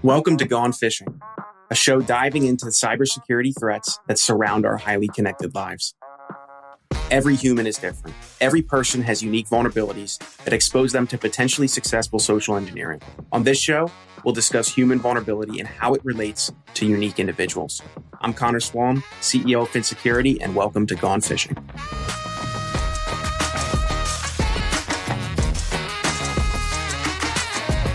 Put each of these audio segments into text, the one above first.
Welcome to Gone Phishign, a show diving into the cybersecurity threats that surround our highly connected lives. Every human is different. Every person has unique vulnerabilities that expose them to potentially successful social engineering. On this show, we'll discuss human vulnerability and how it relates to unique individuals. I'm Connor Swalm, CEO of FinSecurity, and welcome to Gone Phishign.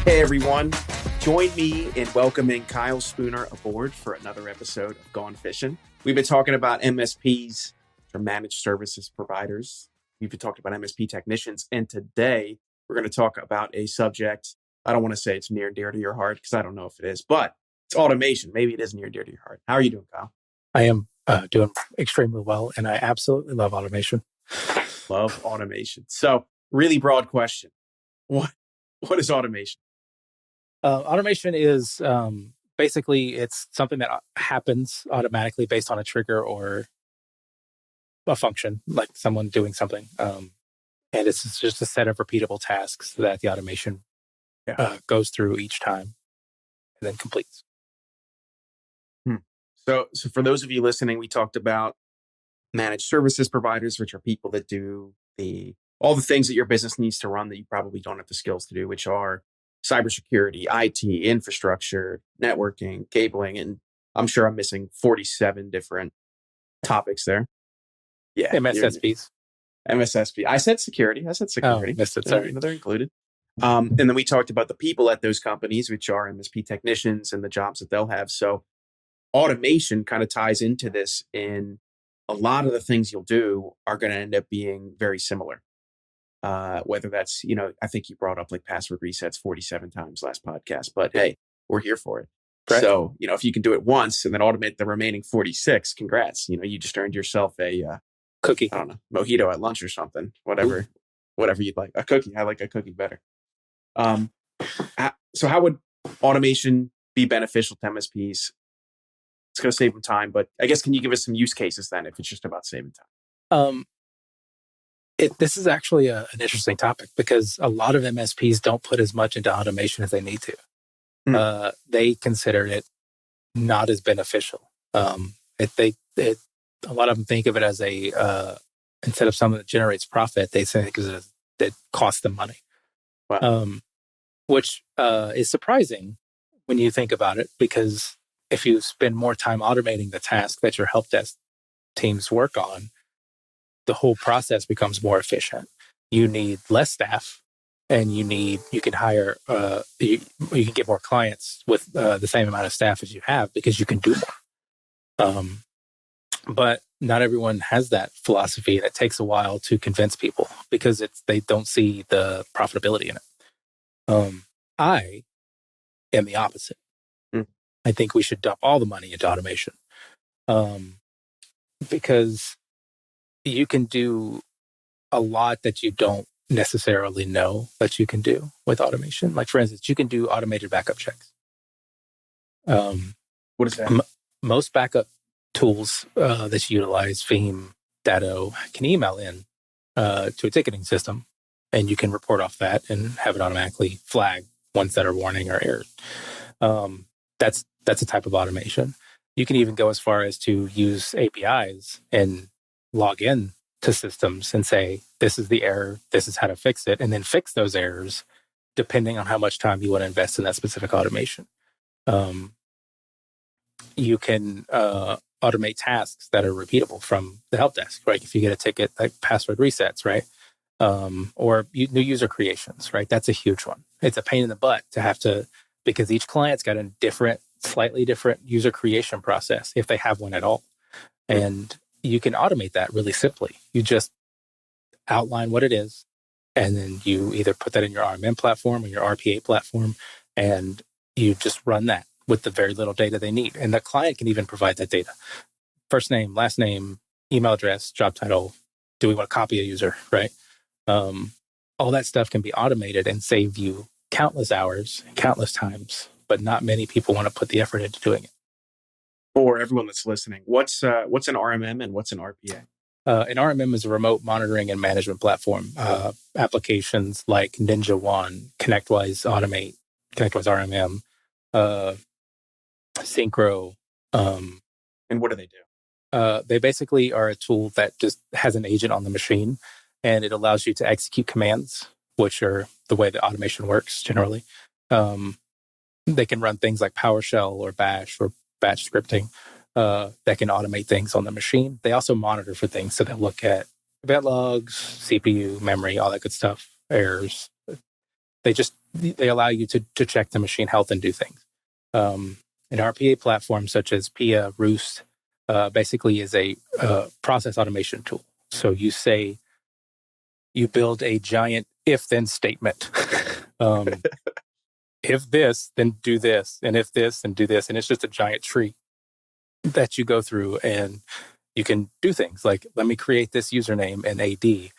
Hey everyone, join me in welcoming Kyle Spooner aboard for another episode of Gone Phishign. We've been talking about MSPs, or managed services providers. We've been talking about MSP Technicians, and today we're going to talk about a subject. I don't want to say it's near and dear to your heart because I don't know if it is, but it's automation. Maybe it is near and dear to your heart. How are you doing, Kyle? I am doing extremely well, and I absolutely love automation. Love automation. So, really broad question. What is automation? Automation is basically it's something that happens automatically based on a trigger or a function, like someone doing something. And it's just a set of repeatable tasks that the automation goes through each time and then completes. So for those of you listening, we talked about managed services providers, which are people that do all the things that your business needs to run that you probably don't have the skills to do, which are cybersecurity, IT, infrastructure, networking, cabling, and I'm sure I'm missing 47 different topics there. Yeah. MSSPs. MSSP. I said security. Oh, missed it. Sorry. They're included. And then we talked about the people at those companies, which are MSP technicians and the jobs that they'll have. So automation kind of ties into this, in a lot of the things you'll do are going to end up being very similar. Whether that's, I think you brought up like password resets 47 times last podcast, but hey, we're here for it. Right. So, if you can do it once and then automate the remaining 46, congrats. You just earned yourself a cookie. I don't know, mojito at lunch or something, whatever you'd like. A cookie. I like a cookie better. So how would automation be beneficial to MSPs? It's going to save them time, but I guess, can you give us some use cases then if it's just about saving time? This is actually an interesting topic because a lot of MSPs don't put as much into automation as they need to. They consider it not as beneficial. A lot of them think of it as instead of something that generates profit, they think of it as that costs them money. Wow. Which is surprising when you think about it, because if you spend more time automating the task that your help desk teams work on, the whole process becomes more efficient. You need less staff, and you can hire, you can get more clients with the same amount of staff as you have because you can do more. But not everyone has that philosophy, and it takes a while to convince people because they don't see the profitability in it. I am the opposite. I think we should dump all the money into automation because you can do a lot that you don't necessarily know that you can do with automation. Like, for instance, you can do automated backup checks. What is that? Most backup tools that you utilize, Veeam, Datto, can email in to a ticketing system, and you can report off that and have it automatically flag ones that are warning or errors. That's a type of automation. You can even go as far as to use APIs and log in to systems and say, this is the error, this is how to fix it, and then fix those errors depending on how much time you want to invest in that specific automation. You can automate tasks that are repeatable from the help desk, right? If you get a ticket like password resets, right? Or new user creations, right? That's a huge one. It's a pain in the butt to have to, because each client's got a slightly different user creation process, if they have one at all. And you can automate that really simply. You just outline what it is, and then you either put that in your RMM platform or your RPA platform, and you just run that with the very little data they need. And the client can even provide that data. First name, last name, email address, job title. Do we want to copy a user, right? All that stuff can be automated and save you countless hours, countless times, but not many people want to put the effort into doing it. For everyone that's listening, what's an RMM and what's an RPA? An RMM is a remote monitoring and management platform. Applications like Ninja One, ConnectWise Automate, ConnectWise RMM, Synchro. And what do they do? They basically are a tool that just has an agent on the machine, and it allows you to execute commands, which are the way that automation works generally. They can run things like PowerShell or Bash or batch scripting that can automate things on the machine. They also monitor for things. So they'll look at event logs, CPU, memory, all that good stuff, errors. They allow you to check the machine health and do things. An RPA platform such as Pia, Roost, basically is a process automation tool. So you build a giant if-then statement. If this, then do this. And if this, then do this. And it's just a giant tree that you go through, and you can do things like, let me create this username in AD.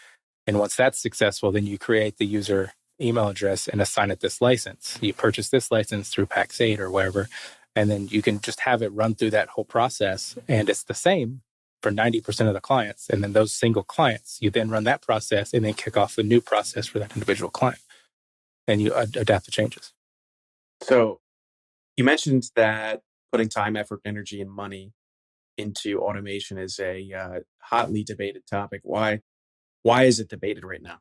And once that's successful, then you create the user email address and assign it this license. You purchase this license through Pax8 or wherever. And then you can just have it run through that whole process. And it's the same for 90% of the clients. And then those single clients, you then run that process and then kick off a new process for that individual client. And you adapt the changes. So you mentioned that putting time, effort, energy, and money into automation is a hotly debated topic. Why is it debated right now?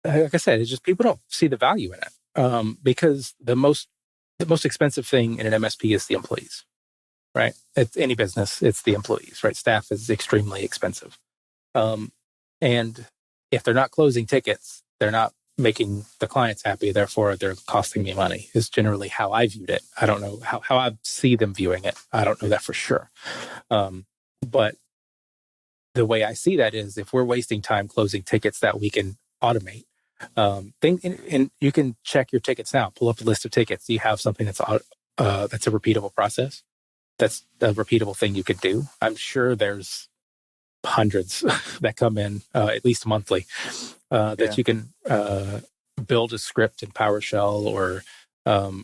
Like I said, it's just people don't see the value in it, because the most expensive thing in an MSP is the employees, right? It's any business, it's the employees, right? Staff is extremely expensive. And if they're not closing tickets, they're not making the clients happy, therefore they're costing me money, is generally how I viewed it. I don't know how I see them viewing it. I don't know that for sure. But the way I see that is, if we're wasting time closing tickets that we can automate, and you can check your tickets now, pull up a list of tickets. You have something that's a repeatable process. That's a repeatable thing you could do. I'm sure there's hundreds that come in at least monthly that you can build a script in PowerShell or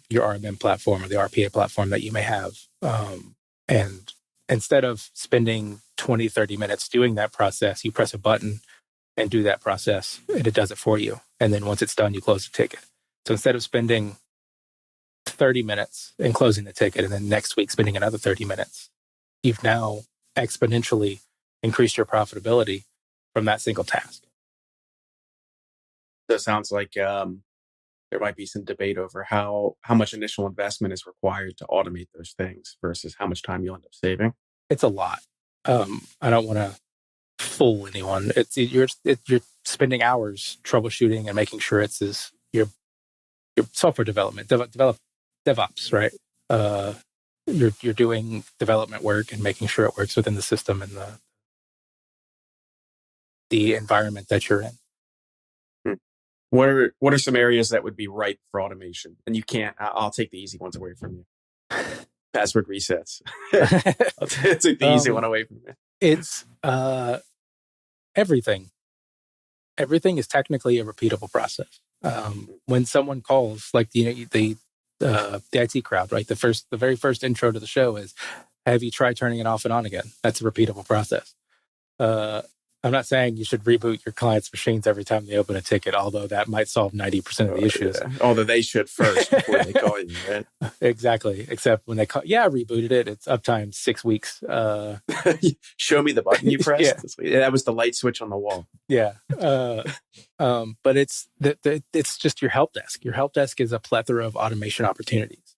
your RMM platform or the RPA platform that you may have. And instead of spending 20, 30 minutes doing that process, you press a button and do that process, and it does it for you. And then once it's done, you close the ticket. So instead of spending 30 minutes in closing the ticket and then next week spending another 30 minutes, you've now exponentially increased your profitability from that single task. So it sounds like there might be some debate over how much initial investment is required to automate those things versus how much time you'll end up saving. It's a lot. I don't want to fool anyone. You're spending hours troubleshooting and making sure your software development, develop DevOps, right? You're doing development work and making sure it works within the system and the environment that you're in. What are some areas that would be ripe for automation? And you can't. I'll take the easy ones away from you. Password resets. I'll take the easy one away from you. It's everything. Everything is technically a repeatable process. When someone calls, like the IT crowd, right? The very first intro to the show is, have you tried turning it off and on again? That's a repeatable process. I'm not saying you should reboot your clients' machines every time they open a ticket, although that might solve 90% of the issues. Yeah. Although they should first before they call you, right? Exactly. Except when they call, I rebooted it. It's uptime 6 weeks. Show me the button you pressed. Yeah. That was the light switch on the wall. Yeah. But it's just your help desk. Your help desk is a plethora of automation opportunities.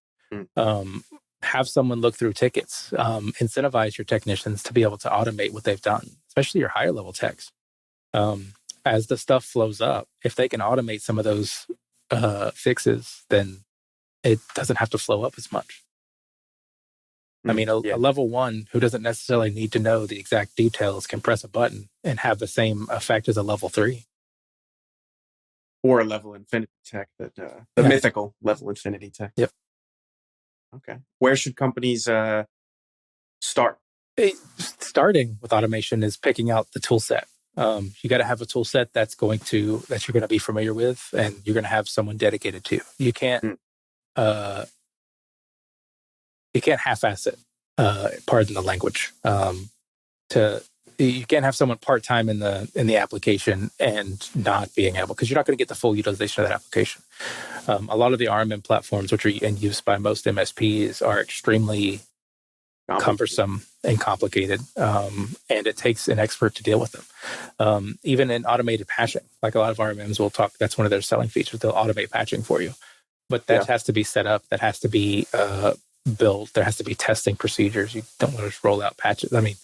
Have someone look through tickets, incentivize your technicians to be able to automate what they've done, especially your higher level techs. As the stuff flows up, if they can automate some of those fixes, then it doesn't have to flow up as much. I mean, a level one who doesn't necessarily need to know the exact details can press a button and have the same effect as a level 3. Or a level infinity tech, the mythical level infinity tech. Yep. Okay. Where should companies start? Starting with automation is picking out the tool set. You got to have a tool set that you're going to be familiar with, and you're going to have someone dedicated to. You can't half-ass it. Pardon the language. To you can't have someone part-time in the application and not being able, because you're not going to get the full utilization of that application. A lot of the RMM platforms, which are in use by most MSPs, are extremely cumbersome and complicated, and it takes an expert to deal with them. Even in automated patching, like a lot of RMMs will talk, that's one of their selling features. They'll automate patching for you, but that has to be set up. That has to be built. There has to be testing procedures. You don't want to just roll out patches. I mean,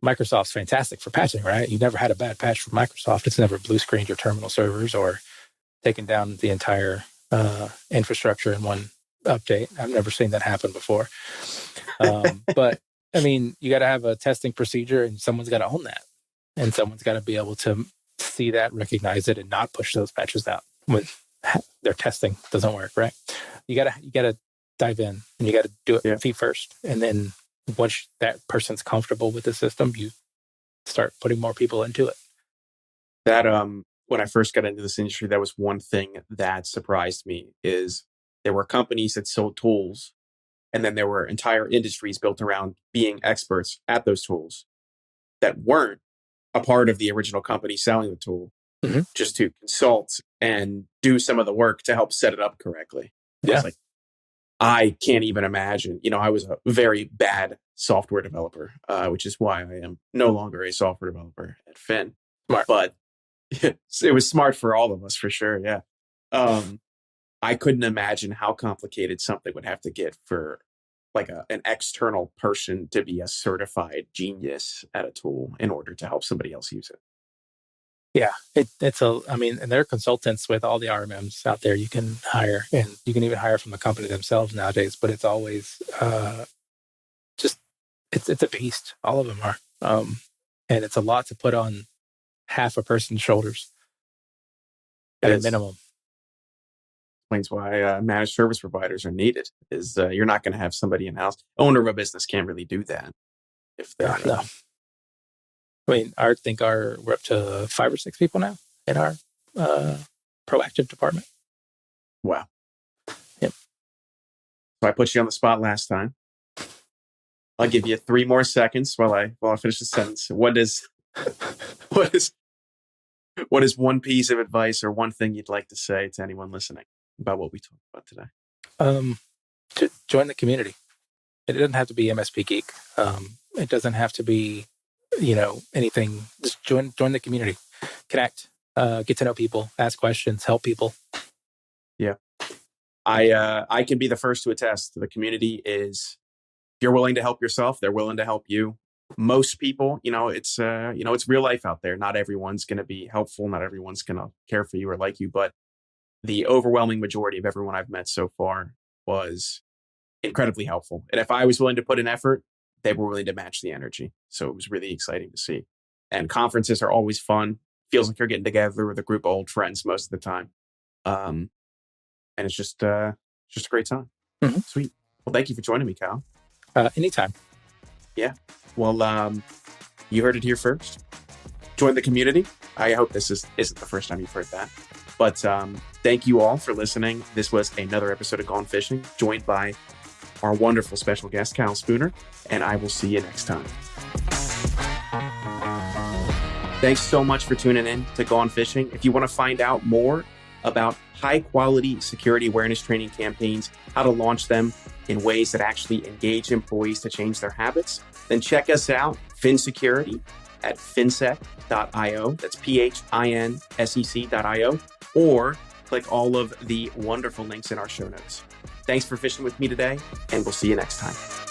Microsoft's fantastic for patching, right? You never had a bad patch from Microsoft. It's never blue screened your terminal servers or taken down the entire infrastructure in one update. I've never seen that happen before. But I mean, you got to have a testing procedure, and someone's got to own that, and someone's got to be able to see that, recognize it, and not push those patches out when their testing doesn't work. Right? You gotta dive in, and you got to do it feet first, and then once that person's comfortable with the system, you start putting more people into it. That when I first got into this industry, that was one thing that surprised me, is there were companies that sold tools, and then there were entire industries built around being experts at those tools that weren't a part of the original company selling the tool, just to consult and do some of the work to help set it up correctly. Yeah. Like, I can't even imagine. I was a very bad software developer, which is why I am no longer a software developer at Fin. Smart. But it was smart for all of us, for sure. Yeah. I couldn't imagine how complicated something would have to get for like an external person to be a certified genius at a tool in order to help somebody else use it. Yeah, and there are consultants with all the RMMs out there you can hire, and you can even hire from the company themselves nowadays, but it's always it's a beast. All of them are. And it's a lot to put on half a person's shoulders at a minimum. Explains why managed service providers are needed. Is you're not going to have somebody in-house. Owner of a business can't really do that. If they're no. I mean, I think we're up to 5 or 6 people now in our proactive department. Wow. Yep. So I put you on the spot last time. I'll give you 3 more seconds while I finish the sentence. What is one piece of advice or one thing you'd like to say to anyone listening about what we talked about today? To join the community. It doesn't have to be MSP Geek. It doesn't have to be anything. Just join the community, connect, get to know people, ask questions, help people. Yeah. I can be the first to attest. The community is, if you're willing to help yourself, they're willing to help you. Most people, it's real life out there. Not everyone's going to be helpful. Not everyone's going to care for you or like you, but the overwhelming majority of everyone I've met so far was incredibly helpful. And if I was willing to put in effort, they were willing to match the energy. So it was really exciting to see. And conferences are always fun. Feels like you're getting together with a group of old friends most of the time. And it's just a great time. Mm-hmm. Sweet. Well, thank you for joining me, Kyle. Anytime. Yeah. Well, you heard it here first. Join the community. I hope this isn't the first time you've heard that. But thank you all for listening. This was another episode of Gone Phishing, joined by our wonderful special guest, Kyle Spooner, and I will see you next time. Thanks so much for tuning in to Gone Phishing. If you want to find out more about high-quality security awareness training campaigns, how to launch them in ways that actually engage employees to change their habits, then check us out, Fin Security, at finsec.io. That's PHINSEC.io, or click all of the wonderful links in our show notes. Thanks for fishing with me today, and we'll see you next time.